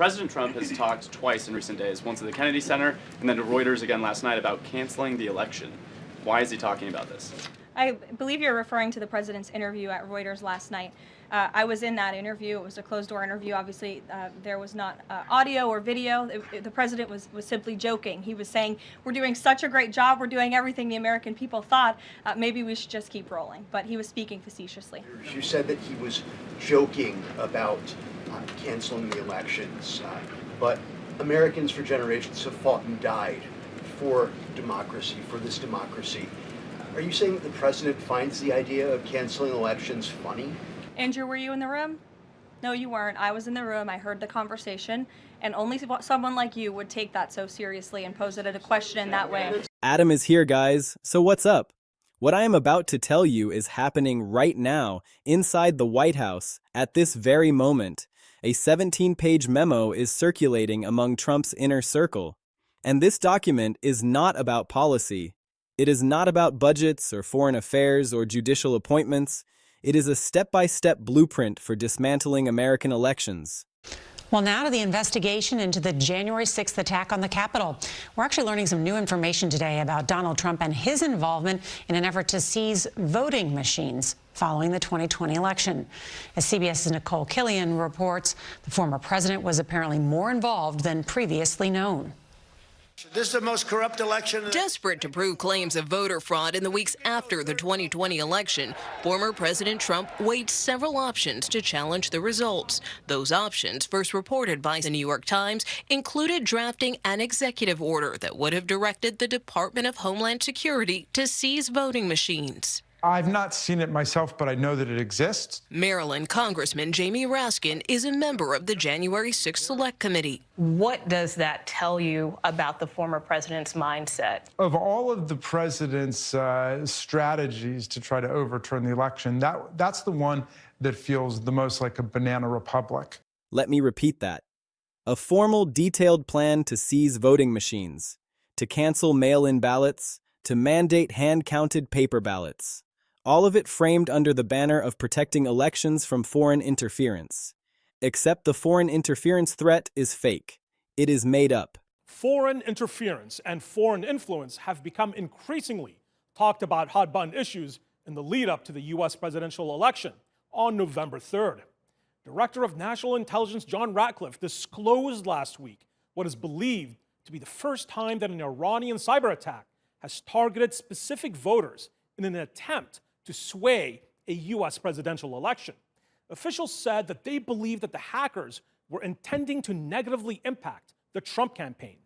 President Trump has talked twice in recent days, once at the Kennedy Center and then to Reuters again last night about canceling the election. Why is he talking about this? I believe you're referring to the president's interview at Reuters last night. I was in that interview. It was a closed-door interview. Obviously, there was not audio or video. The president was simply joking. He was saying, we're doing such a great job. We're doing everything the American people thought. Maybe we should just keep rolling. But he was speaking facetiously. You said that he was joking about canceling the elections, but Americans for generations have fought and died for democracy, for this democracy. Are you saying that the president finds the idea of canceling elections funny? Andrew, were you in the room? No, you weren't. I was in the room. I heard the conversation, and only someone like you would take that so seriously and pose it as a question in that way. Adam is here, guys. So what's up? What I am about to tell you is happening right now inside the White House at this very moment. A 17-page memo is circulating among Trump's inner circle. And this document is not about policy. It is not about budgets or foreign affairs or judicial appointments. It is a step-by-step blueprint for dismantling American elections. Well, now to the investigation into the January 6th attack on the Capitol. We're actually learning some new information today about Donald Trump and his involvement in an effort to seize voting machines following the 2020 election. As CBS's Nicole Killian reports, the former president was apparently more involved than previously known. This is the most corrupt election. Desperate to prove claims of voter fraud in the weeks after the 2020 election, former President Trump weighed several options to challenge the results. Those options, first reported by the New York Times, included drafting an executive order that would have directed the Department of Homeland Security to seize voting machines. I've not seen it myself, but I know that it exists. Maryland Congressman Jamie Raskin is a member of the January 6th Select Committee. What does that tell you about the former president's mindset? Of all of the president's strategies to try to overturn the election, that's the one that feels the most like a banana republic. Let me repeat that. A formal, detailed plan to seize voting machines, to cancel mail-in ballots, to mandate hand-counted paper ballots. All of it framed under the banner of protecting elections from foreign interference. Except the foreign interference threat is fake. It is made up. Foreign interference and foreign influence have become increasingly talked about hot-button issues in the lead-up to the U.S. presidential election on November 3rd. Director of National Intelligence John Ratcliffe disclosed last week what is believed to be the first time that an Iranian cyber attack has targeted specific voters in an attempt to sway a U.S. presidential election. Officials said that they believe that the hackers were intending to negatively impact the Trump campaign.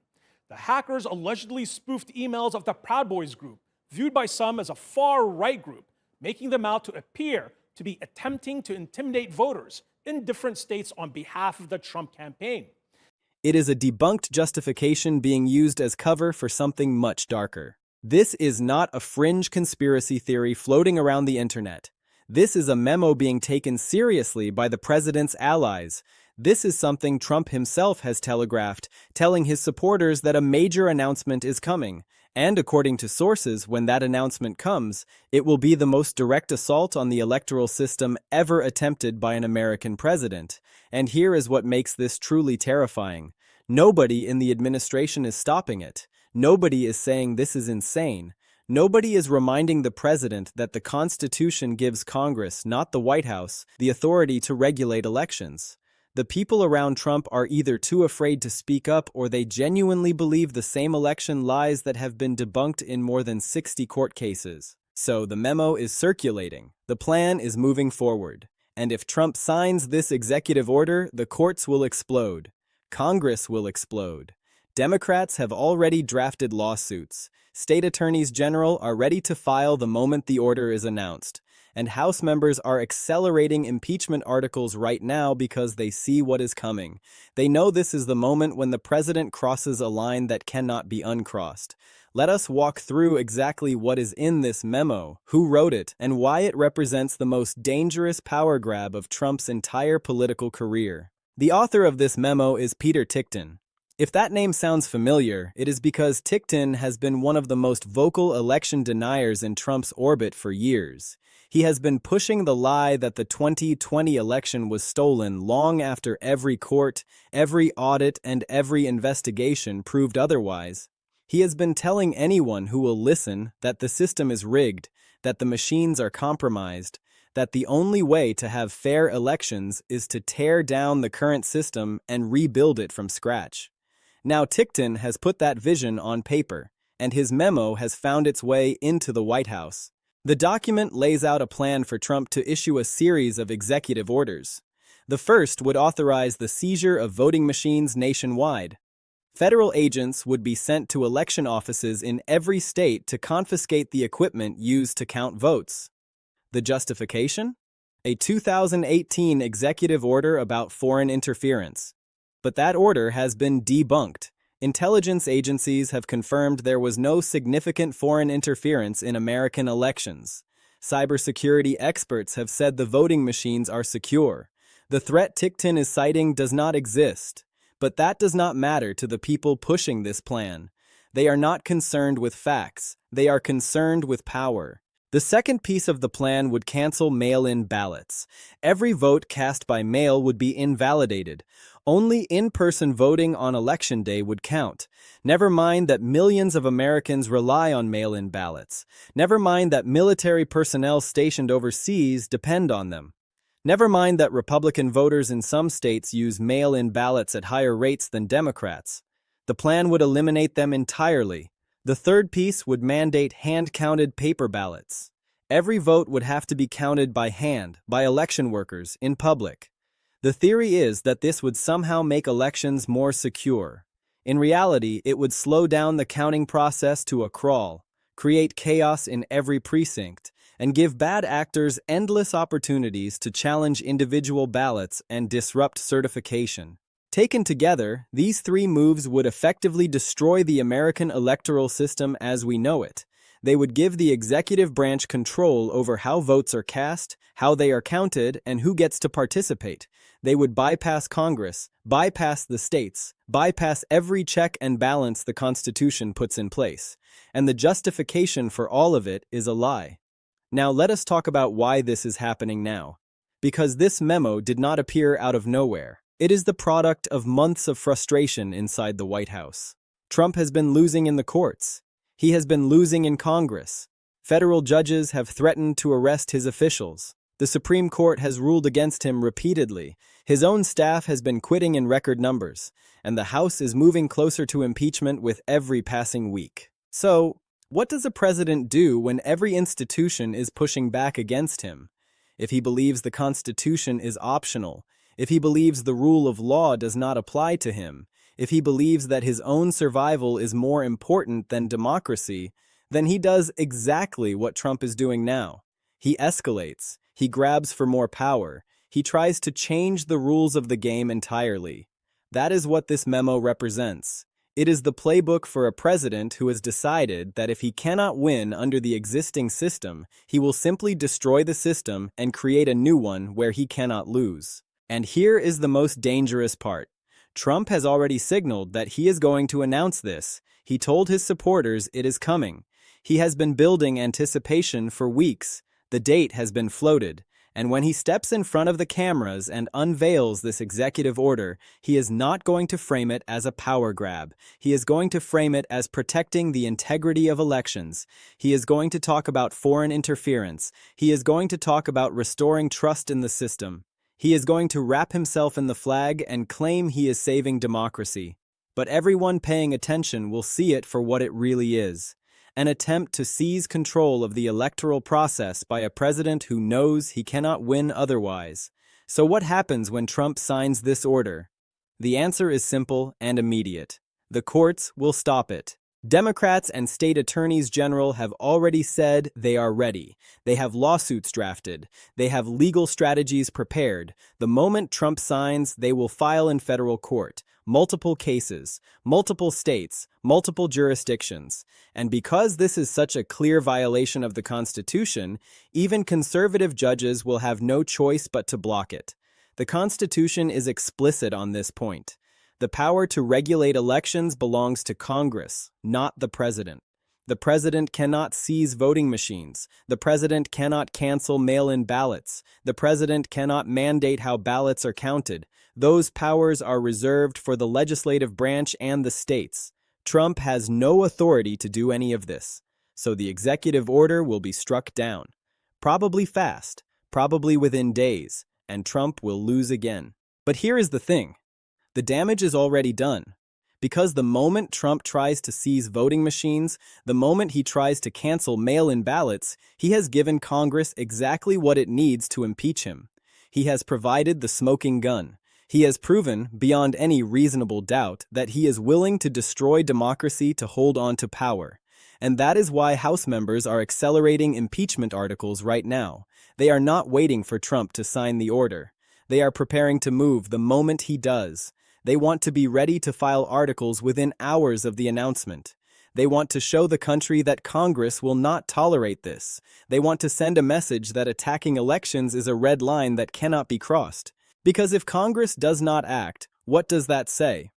The hackers allegedly spoofed emails of the Proud Boys group, viewed by some as a far-right group, making them out to appear to be attempting to intimidate voters in different states on behalf of the Trump campaign. It is a debunked justification being used as cover for something much darker. This is not a fringe conspiracy theory floating around the internet. This is a memo being taken seriously by the president's allies. This is something Trump himself has telegraphed, telling his supporters that a major announcement is coming. And according to sources, when that announcement comes, it will be the most direct assault on the electoral system ever attempted by an American president. And here is what makes this truly terrifying. Nobody in the administration is stopping it. Nobody is saying this is insane. Nobody is reminding the president that the Constitution gives Congress, not the White House, the authority to regulate elections. The people around Trump are either too afraid to speak up or they genuinely believe the same election lies that have been debunked in more than 60 court cases. So the memo is circulating. The plan is moving forward. And if Trump signs this executive order, the courts will explode. Congress will explode. Democrats have already drafted lawsuits. State attorneys general are ready to file the moment the order is announced. And House members are accelerating impeachment articles right now because they see what is coming. They know this is the moment when the president crosses a line that cannot be uncrossed. Let us walk through exactly what is in this memo, who wrote it, and why it represents the most dangerous power grab of Trump's entire political career. The author of this memo is Peter Ticktin. If that name sounds familiar, it is because Ticktin has been one of the most vocal election deniers in Trump's orbit for years. He has been pushing the lie that the 2020 election was stolen long after every court, every audit, and every investigation proved otherwise. He has been telling anyone who will listen that the system is rigged, that the machines are compromised, that the only way to have fair elections is to tear down the current system and rebuild it from scratch. Now Tickton has put that vision on paper, and his memo has found its way into the White House. The document lays out a plan for Trump to issue a series of executive orders. The first would authorize the seizure of voting machines nationwide. Federal agents would be sent to election offices in every state to confiscate the equipment used to count votes. The justification? A 2018 executive order about foreign interference. But that order has been debunked. Intelligence agencies have confirmed there was no significant foreign interference in American elections. Cybersecurity experts have said the voting machines are secure. The threat Tickton is citing does not exist. But that does not matter to the people pushing this plan. They are not concerned with facts. They are concerned with power. The second piece of the plan would cancel mail-in ballots. Every vote cast by mail would be invalidated. Only in-person voting on Election Day would count. Never mind that millions of Americans rely on mail-in ballots. Never mind that military personnel stationed overseas depend on them. Never mind that Republican voters in some states use mail-in ballots at higher rates than Democrats. The plan would eliminate them entirely. The third piece would mandate hand-counted paper ballots. Every vote would have to be counted by hand, by election workers, in public. The theory is that this would somehow make elections more secure. In reality, it would slow down the counting process to a crawl, create chaos in every precinct, and give bad actors endless opportunities to challenge individual ballots and disrupt certification. Taken together, these three moves would effectively destroy the American electoral system as we know it. They would give the executive branch control over how votes are cast, how they are counted, and who gets to participate. They would bypass Congress, bypass the states, bypass every check and balance the Constitution puts in place. And the justification for all of it is a lie. Now let us talk about why this is happening now. Because this memo did not appear out of nowhere. It is the product of months of frustration inside the White House. Trump has been losing in the courts. He has been losing in Congress. Federal judges have threatened to arrest his officials. The Supreme Court has ruled against him repeatedly. His own staff has been quitting in record numbers, and the House is moving closer to impeachment with every passing week. So, what does a president do when every institution is pushing back against him? If he believes the Constitution is optional, if he believes the rule of law does not apply to him, if he believes that his own survival is more important than democracy, then he does exactly what Trump is doing now. He escalates, he grabs for more power, he tries to change the rules of the game entirely. That is what this memo represents. It is the playbook for a president who has decided that if he cannot win under the existing system, he will simply destroy the system and create a new one where he cannot lose. And here is the most dangerous part. Trump has already signaled that he is going to announce this. He told his supporters it is coming. He has been building anticipation for weeks. The date has been floated. And when he steps in front of the cameras and unveils this executive order, he is not going to frame it as a power grab. He is going to frame it as protecting the integrity of elections. He is going to talk about foreign interference. He is going to talk about restoring trust in the system. He is going to wrap himself in the flag and claim he is saving democracy. But everyone paying attention will see it for what it really is. An attempt to seize control of the electoral process by a president who knows he cannot win otherwise. So what happens when Trump signs this order? The answer is simple and immediate. The courts will stop it. Democrats and state attorneys general have already said they are ready. They have lawsuits drafted. They have legal strategies prepared. The moment Trump signs, they will file in federal court. Multiple cases, multiple states, multiple jurisdictions. And because this is such a clear violation of the Constitution, even conservative judges will have no choice but to block it. The Constitution is explicit on this point. The power to regulate elections belongs to Congress, not the president. The president cannot seize voting machines. The president cannot cancel mail-in ballots. The president cannot mandate how ballots are counted. Those powers are reserved for the legislative branch and the states. Trump has no authority to do any of this. So the executive order will be struck down. Probably fast, probably within days, and Trump will lose again. But here is the thing. The damage is already done. Because the moment Trump tries to seize voting machines, the moment he tries to cancel mail-in ballots, he has given Congress exactly what it needs to impeach him. He has provided the smoking gun. He has proven, beyond any reasonable doubt, that he is willing to destroy democracy to hold on to power. And that is why House members are accelerating impeachment articles right now. They are not waiting for Trump to sign the order. They are preparing to move the moment he does. They want to be ready to file articles within hours of the announcement. They want to show the country that Congress will not tolerate this. They want to send a message that attacking elections is a red line that cannot be crossed. Because if Congress does not act, what does that say?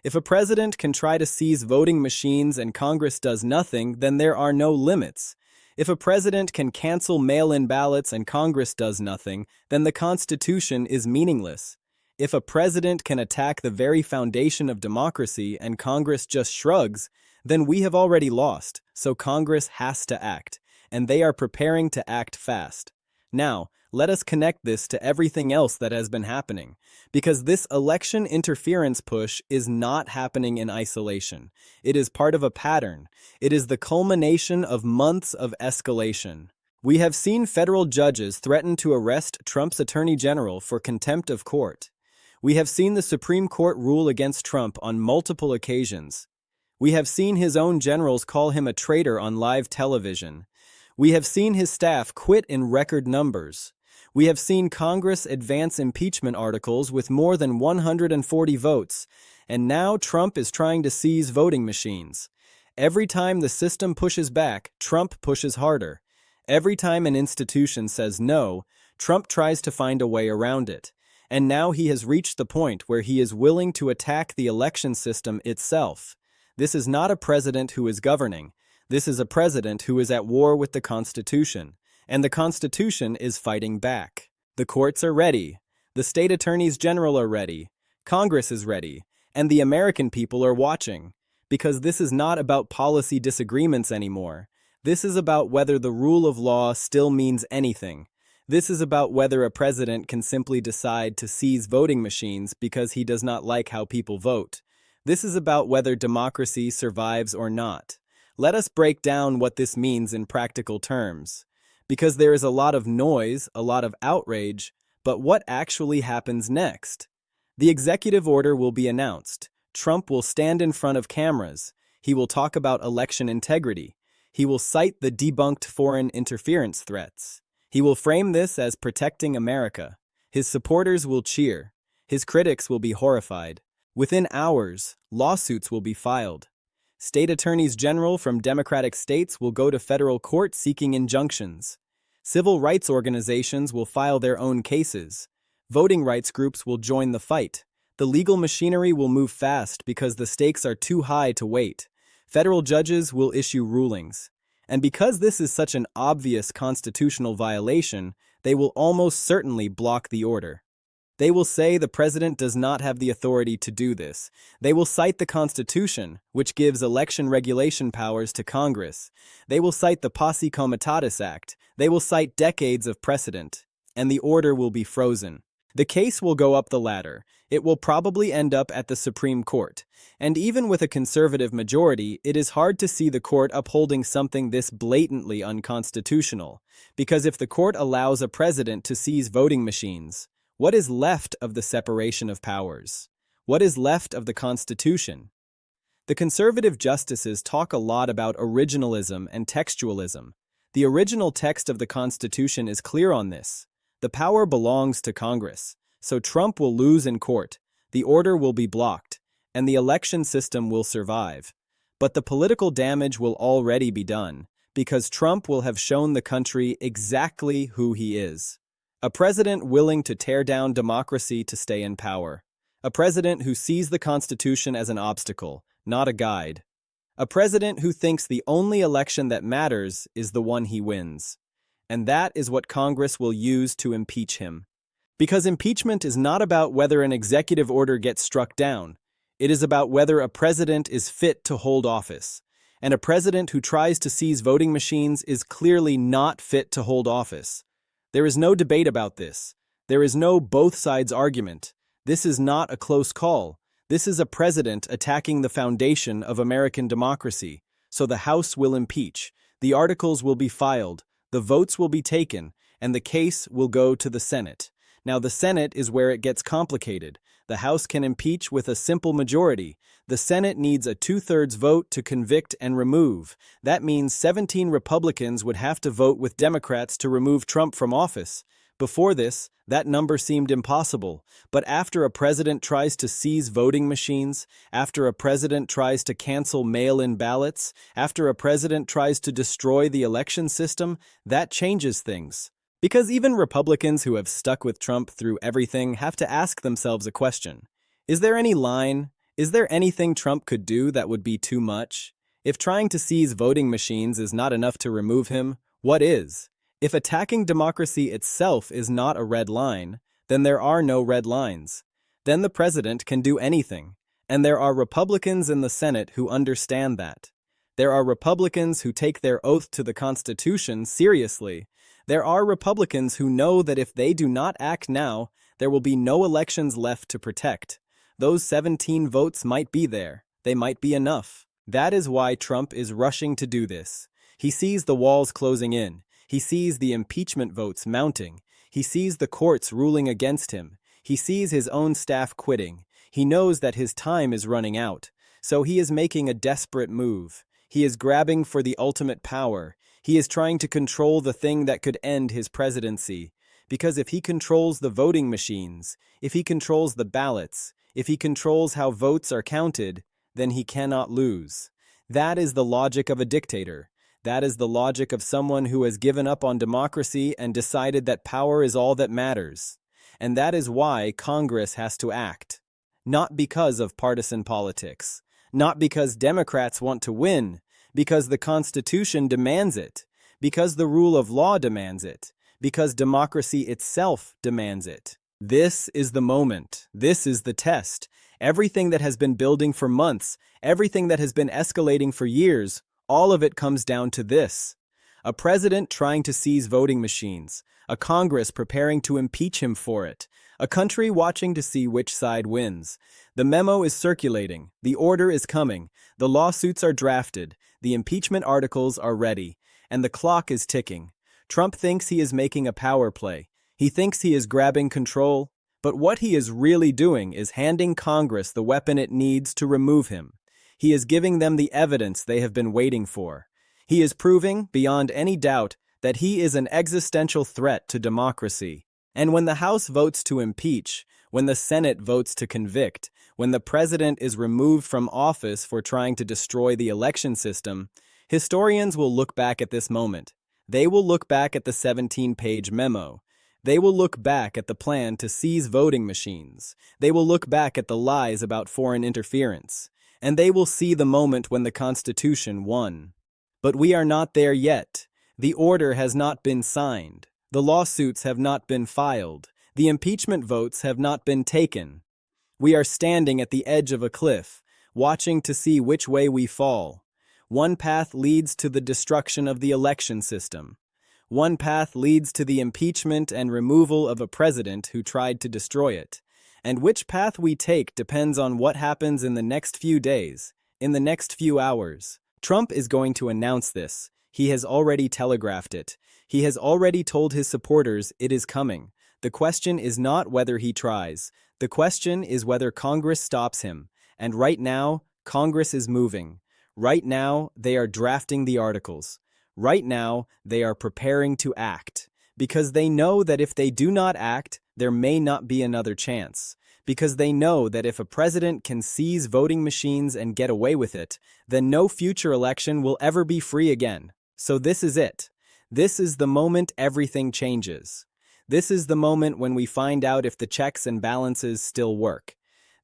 If a president can try to seize voting machines and Congress does nothing, then there are no limits. If a president can cancel mail-in ballots and Congress does nothing, then the Constitution is meaningless. If a president can attack the very foundation of democracy and Congress just shrugs, then we have already lost, so Congress has to act, and they are preparing to act fast. Now, let us connect this to everything else that has been happening, because this election interference push is not happening in isolation. It is part of a pattern. It is the culmination of months of escalation. We have seen federal judges threaten to arrest Trump's attorney general for contempt of court. We have seen the Supreme Court rule against Trump on multiple occasions. We have seen his own generals call him a traitor on live television. We have seen his staff quit in record numbers. We have seen Congress advance impeachment articles with more than 140 votes, and now Trump is trying to seize voting machines. Every time the system pushes back, Trump pushes harder. Every time an institution says no, Trump tries to find a way around it. And now he has reached the point where he is willing to attack the election system itself. This is not a president who is governing. This is a president who is at war with the Constitution. And the Constitution is fighting back. The courts are ready. The state attorneys general are ready. Congress is ready. And the American people are watching. Because this is not about policy disagreements anymore. This is about whether the rule of law still means anything. This is about whether a president can simply decide to seize voting machines because he does not like how people vote. This is about whether democracy survives or not. Let us break down what this means in practical terms. Because there is a lot of noise, a lot of outrage, but what actually happens next? The executive order will be announced. Trump will stand in front of cameras. He will talk about election integrity. He will cite the debunked foreign interference threats. He will frame this as protecting America. His supporters will cheer. His critics will be horrified. Within hours, lawsuits will be filed. State attorneys general from Democratic states will go to federal court seeking injunctions. Civil rights organizations will file their own cases. Voting rights groups will join the fight. The legal machinery will move fast because the stakes are too high to wait. Federal judges will issue rulings. And because this is such an obvious constitutional violation, they will almost certainly block the order. They will say the president does not have the authority to do this. They will cite the Constitution, which gives election regulation powers to Congress. They will cite the Posse Comitatus Act. They will cite decades of precedent. And the order will be frozen. The case will go up the ladder. It will probably end up at the Supreme Court. And even with a conservative majority, it is hard to see the court upholding something this blatantly unconstitutional. Because if the court allows a president to seize voting machines, what is left of the separation of powers? What is left of the Constitution? The conservative justices talk a lot about originalism and textualism. The original text of the Constitution is clear on this. The power belongs to Congress, so Trump will lose in court, the order will be blocked, and the election system will survive. But the political damage will already be done, because Trump will have shown the country exactly who he is. A president willing to tear down democracy to stay in power. A president who sees the Constitution as an obstacle, not a guide. A president who thinks the only election that matters is the one he wins. And that is what Congress will use to impeach him. Because impeachment is not about whether an executive order gets struck down. It is about whether a president is fit to hold office. And a president who tries to seize voting machines is clearly not fit to hold office. There is no debate about this. There is no both sides argument. This is not a close call. This is a president attacking the foundation of American democracy. So the House will impeach. The articles will be filed. The votes will be taken. And the case will go to the Senate. Now, the Senate is where it gets complicated. The House can impeach with a simple majority. The Senate needs a 2/3 vote to convict and remove. That means 17 Republicans would have to vote with Democrats to remove Trump from office. Before this, that number seemed impossible. But after a president tries to seize voting machines, after a president tries to cancel mail-in ballots, after a president tries to destroy the election system, that changes things. Because even Republicans who have stuck with Trump through everything have to ask themselves a question. Is there any line? Is there anything Trump could do that would be too much? If trying to seize voting machines is not enough to remove him, what is? If attacking democracy itself is not a red line, then there are no red lines. Then the president can do anything. And there are Republicans in the Senate who understand that. There are Republicans who take their oath to the Constitution seriously. There are Republicans who know that if they do not act now, there will be no elections left to protect. Those 17 votes might be there. They might be enough. That is why Trump is rushing to do this. He sees the walls closing in. He sees the impeachment votes mounting. He sees the courts ruling against him. He sees his own staff quitting. He knows that his time is running out. So he is making a desperate move. He is grabbing for the ultimate power. He is trying to control the thing that could end his presidency. Because if he controls the voting machines, if he controls the ballots, if he controls how votes are counted, then he cannot lose. That is the logic of a dictator. That is the logic of someone who has given up on democracy and decided that power is all that matters. And that is why Congress has to act. Not because of partisan politics. Not because Democrats want to win. Because the Constitution demands it. Because the rule of law demands it. Because democracy itself demands it. This is the moment. This is the test. Everything that has been building for months, everything that has been escalating for years, all of it comes down to this. A president trying to seize voting machines, a Congress preparing to impeach him for it, a country watching to see which side wins. The memo is circulating, the order is coming, the lawsuits are drafted, the impeachment articles are ready, and the clock is ticking. Trump thinks he is making a power play. He thinks he is grabbing control, but what he is really doing is handing Congress the weapon it needs to remove him. He is giving them the evidence they have been waiting for. He is proving, beyond any doubt, that he is an existential threat to democracy. And when the House votes to impeach, when the Senate votes to convict, when the president is removed from office for trying to destroy the election system, historians will look back at this moment. They will look back at the 17-page memo. They will look back at the plan to seize voting machines. They will look back at the lies about foreign interference. And they will see the moment when the Constitution won. But we are not there yet. The order has not been signed. The lawsuits have not been filed. The impeachment votes have not been taken. We are standing at the edge of a cliff, watching to see which way we fall. One path leads to the destruction of the election system. One path leads to the impeachment and removal of a president who tried to destroy it. And which path we take depends on what happens in the next few days, in the next few hours. Trump is going to announce this. He has already telegraphed it. He has already told his supporters it is coming. The question is not whether he tries. The question is whether Congress stops him. And right now, Congress is moving. Right now, they are drafting the articles. Right now, they are preparing to act. Because they know that if they do not act, there may not be another chance. Because they know that if a president can seize voting machines and get away with it, then no future election will ever be free again. So this is it. This is the moment everything changes. This is the moment when we find out if the checks and balances still work.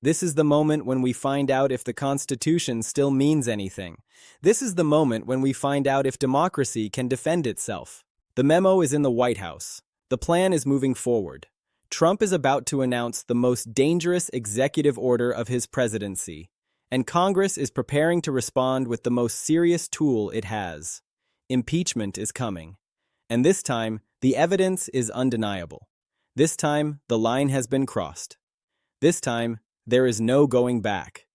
This is the moment when we find out if the Constitution still means anything. This is the moment when we find out if democracy can defend itself. The memo is in the White House. The plan is moving forward. Trump is about to announce the most dangerous executive order of his presidency, and Congress is preparing to respond with the most serious tool it has. Impeachment is coming. And this time, the evidence is undeniable. This time, the line has been crossed. This time, there is no going back.